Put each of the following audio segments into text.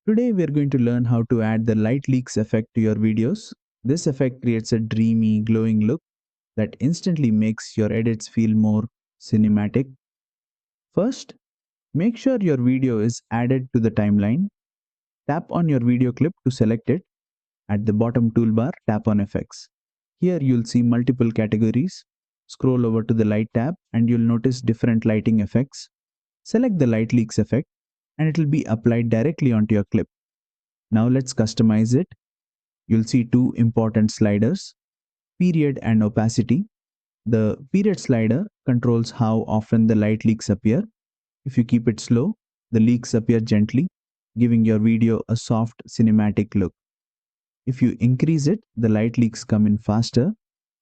Today we are going to learn how to add the light leaks effect to your videos. This effect creates a dreamy, glowing look that instantly makes your edits feel more cinematic. First, make sure your video is added to the timeline. Tap on your video clip to select it. At the bottom toolbar, tap on Effects. Here you'll see multiple categories. Scroll over to the Light tab and you'll notice different lighting effects. Select the light leaks effect and it will be applied directly onto your clip. Now let's customize it. You'll see two important sliders, period and opacity. The period slider controls how often the light leaks appear. If you keep it slow, the leaks appear gently, giving your video a soft cinematic look. If you increase it, the light leaks come in faster,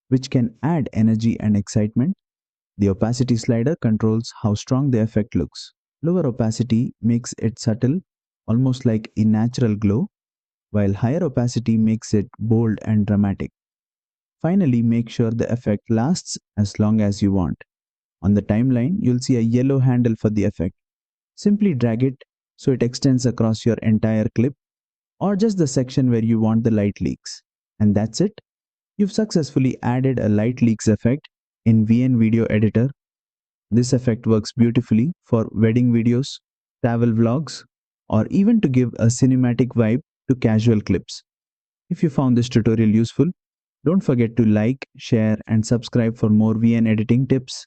which can add energy and excitement. The opacity slider controls how strong the effect looks. Lower opacity makes it subtle, almost like a natural glow, while higher opacity makes it bold and dramatic. Finally, make sure the effect lasts as long as you want. On the timeline, you'll see a yellow handle for the effect. Simply drag it so it extends across your entire clip or just the section where you want the light leaks. And that's it. You've successfully added a light leaks effect in VN Video Editor. This effect works beautifully for wedding videos, travel vlogs, or even to give a cinematic vibe to casual clips. If you found this tutorial useful, don't forget to like, share, and subscribe for more VN editing tips.